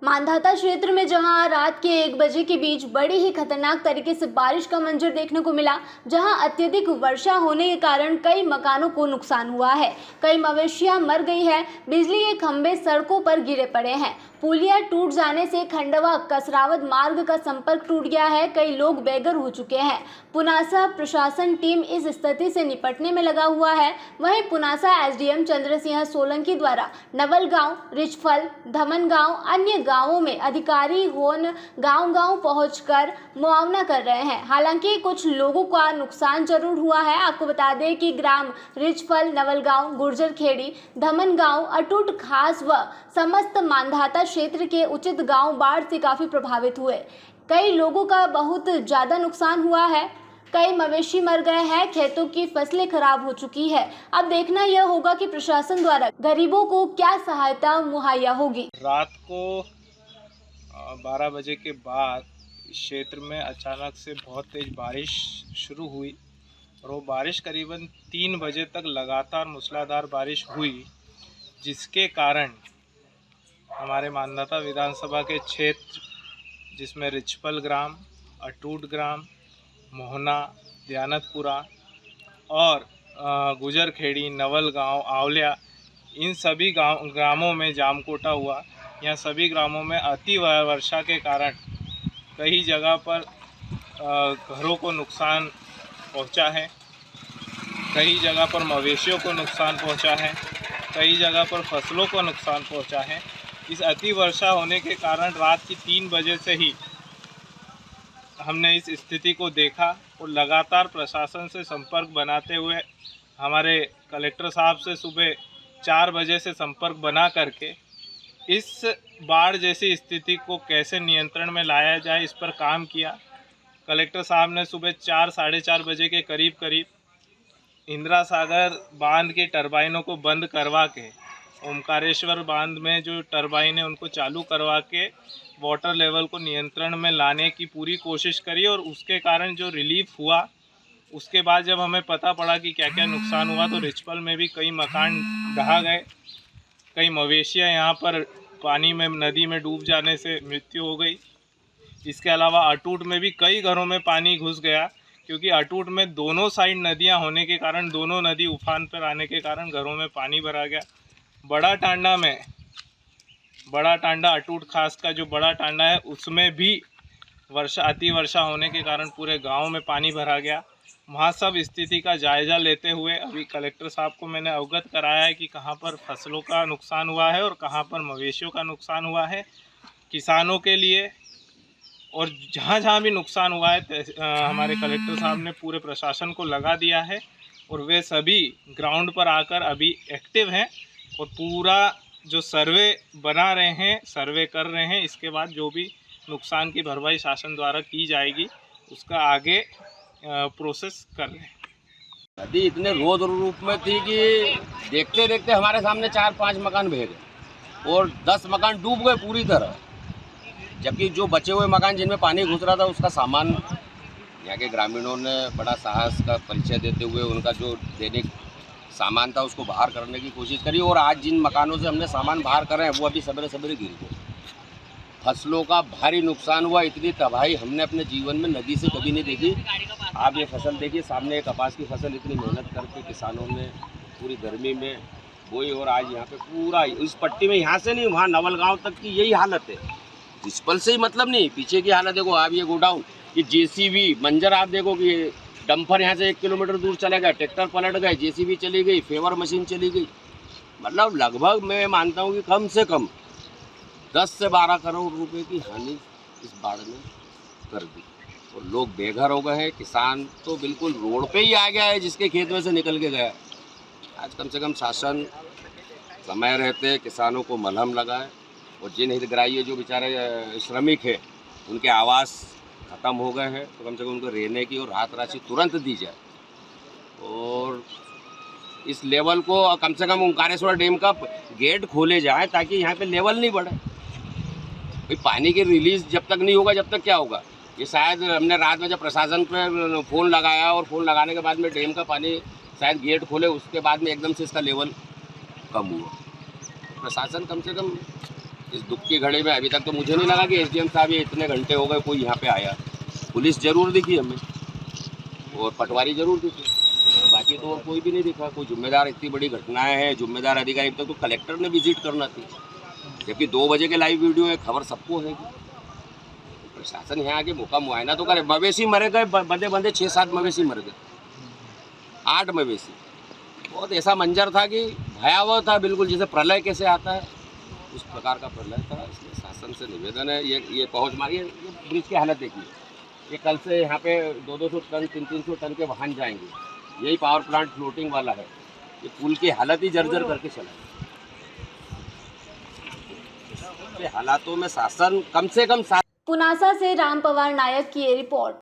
मांधाता क्षेत्र में जहां रात के 1 बजे के बीच बड़ी ही खतरनाक तरीके से बारिश का मंजर देखने को मिला, जहां अत्यधिक वर्षा होने के कारण कई मकानों को नुकसान हुआ है, कई मवेशियां मर गई हैं, बिजली के खंभे सड़कों पर गिरे पड़े हैं, पुलिया टूट जाने से खंडवा कसरावद मार्ग का संपर्क टूट गया है, कई लोग बेघर हो चुके हैं। पुनासा प्रशासन टीम इस स्थिति से निपटने में लगा हुआ है। वहीं पुनासा एसडीएम चंद्र सिंह सोलंकी द्वारा नवलगांव, रिचफल, धमनगांव, अन्य गांवों में अधिकारी होन गांव-गांव पहुंचकर मुआवना कर रहे हैं। हालांकि कुछ लोगों का नुकसान जरूर हुआ है। आपको बता दें कि ग्राम रिचफल, नवलगांव, गुर्जरखेड़ी, धमनगांव, अटूट खास व समस्त मांधाता क्षेत्र के उचित गांव बाढ़ से काफी प्रभावित हुए। कई लोगों का बहुत ज्यादा नुकसान हुआ है, कई मवेशी मर गए हैं, खेतों की फसलें खराब हो चुकी है। अब देखना यह होगा कि प्रशासन द्वारा गरीबों को क्या सहायता मुहैया होगी। रात को 12 बजे के बाद इस क्षेत्र में अचानक से बहुत तेज़ बारिश शुरू हुई और वो बारिश करीबन 3 बजे तक लगातार मूसलाधार बारिश हुई, जिसके कारण हमारे मांधाता विधानसभा के क्षेत्र जिसमें रिचपल ग्राम, अटूट ग्राम, मोहना, दयानतपुरा और गुजरखेड़ी, नवलगांव, आंवलिया, इन सभी ग्रामों में जामकोटा हुआ। यहाँ सभी ग्रामों में अति वर्षा के कारण कई जगह पर घरों को नुकसान पहुँचा है, कई जगह पर मवेशियों को नुकसान पहुँचा है, कई जगह पर फसलों को नुकसान पहुँचा है। इस अति वर्षा होने के कारण रात की 3 बजे से ही हमने इस स्थिति को देखा और लगातार प्रशासन से संपर्क बनाते हुए हमारे कलेक्टर साहब से सुबह 4 बजे से संपर्क बना करके इस बाढ़ जैसी स्थिति को कैसे नियंत्रण में लाया जाए, इस पर काम किया। कलेक्टर साहब ने सुबह 4 साढ़े 4 बजे के करीब इंदिरा सागर बांध के टरबाइनों को बंद करवा के ओमकारेश्वर बांध में जो टरबाइन है उनको चालू करवा के वाटर लेवल को नियंत्रण में लाने की पूरी कोशिश करी और उसके कारण जो रिलीफ हुआ, उसके बाद जब हमें पता पड़ा कि क्या क्या नुकसान हुआ तो रिचपल में भी कई मकान ढहा गए, कई मवेशियां यहाँ पर पानी में नदी में डूब जाने से मृत्यु हो गई। इसके अलावा अटूट में भी कई घरों में पानी घुस गया, क्योंकि अटूट में दोनों साइड नदियाँ होने के कारण, दोनों नदी उफान पर आने के कारण घरों में पानी भरा गया। बड़ा टांडा में, बड़ा टांडा अटूट खास का जो बड़ा टांडा है उसमें भी अति वर्षा होने के कारण पूरे गांव में पानी भरा गया। वहाँ सब स्थिति का जायज़ा लेते हुए अभी कलेक्टर साहब को मैंने अवगत कराया है कि कहाँ पर फसलों का नुकसान हुआ है और कहाँ पर मवेशियों का नुकसान हुआ है। किसानों के लिए और जहाँ जहाँ भी नुकसान हुआ है हमारे कलेक्टर साहब ने पूरे प्रशासन को लगा दिया है और वे सभी ग्राउंड पर आकर अभी एक्टिव हैं और पूरा जो सर्वे बना रहे हैं, सर्वे कर रहे हैं। इसके बाद जो भी नुकसान की भरपाई शासन द्वारा की जाएगी उसका आगे प्रोसेस कर रहे हैं। नदी इतने रौद्र रूप में थी कि देखते देखते हमारे सामने 4-5 मकान बह गए और 10 मकान डूब गए पूरी तरह, जबकि जो बचे हुए मकान जिनमें पानी घुस रहा था उसका सामान यहाँ के ग्रामीणों ने बड़ा साहस का परिचय देते हुए उनका जो दैनिक सामान था उसको बाहर करने की कोशिश करी और आज जिन मकानों से हमने सामान बाहर कर रहे हैं वो अभी सवेरे सवेरे गिर गए। फसलों का भारी नुकसान हुआ, इतनी तबाही हमने अपने जीवन में नदी से कभी नहीं देखी। आप ये फसल देखिए, सामने कपास की फसल इतनी मेहनत करके किसानों ने पूरी गर्मी में बोई और आज यहाँ पे पूरा इस पट्टी में यहाँ से नहीं वहाँ नवलगांव तक की यही हालत है। रिचपल से ही मतलब नहीं, पीछे की हालत देखो आप, ये गोडाउन, ये जेसीबी मंजर आप देखो कि डंपर यहाँ से 1 किलोमीटर दूर चले गए, ट्रैक्टर पलट गए, जेसीबी चली गई, फेवर मशीन चली गई। मतलब लगभग मैं मानता हूँ कि कम से कम 10 से 12 करोड़ रुपए की हानि इस बाढ़ ने कर दी और लोग बेघर हो गए हैं। किसान तो बिल्कुल रोड पे ही आ गया है, जिसके खेत में से निकल के गया। आज कम से कम शासन समय रहते किसानों को मलहम लगाए और जिन हितग्राही जो बेचारे श्रमिक है उनके आवास ख़त्म हो गए हैं तो कम से कम उनको रहने की और राहत राशि तुरंत दी जाए और इस लेवल को कम से कम ओंकारेश्वर डैम का गेट खोले जाए ताकि यहाँ पे लेवल नहीं बढ़े। भाई पानी की रिलीज जब तक नहीं होगा जब तक क्या होगा। ये शायद हमने रात में जब प्रशासन पर फ़ोन लगाया और फ़ोन लगाने के बाद में डैम का पानी शायद गेट खोले, उसके बाद में एकदम से इसका लेवल कम हुआ। प्रशासन कम से कम इस दुख की घड़ी में अभी तक तो मुझे नहीं लगा कि एसडीएम साहब ये इतने घंटे हो गए कोई यहाँ पे आया। पुलिस जरूर दिखी हमें और पटवारी जरूर दिखी, बाकी तो कोई भी नहीं दिखा। कोई जिम्मेदार, इतनी बड़ी घटनाएं हैं, जिम्मेदार अधिकारी तक तो कलेक्टर ने विजिट करना थी, जबकि 2 बजे के लाइव वीडियो है, खबर सबको है। प्रशासन यहाँ आके मौका मुआयना तो करे। मवेशी मरे गए, बंदे बंदे 6-7 मवेशी मर गए, 8 मवेशी। बहुत ऐसा मंजर था कि भयावह था, बिल्कुल जैसे प्रलय कैसे आता है उस प्रकार का प्रलय था। इसलिए शासन से निवेदन है, ये पहुँच मारिए। ये ब्रिज की हालत देखिए, ये कल से यहाँ पे 200-200 टन 300-300 टन के वाहन जाएंगे। यही पावर प्लांट फ्लोटिंग वाला है। ये पुल की हालत ही जर्जर करके चला है। हालातों में शासन कम से कम पुनासा से राम पवार नायक की ये रिपोर्ट।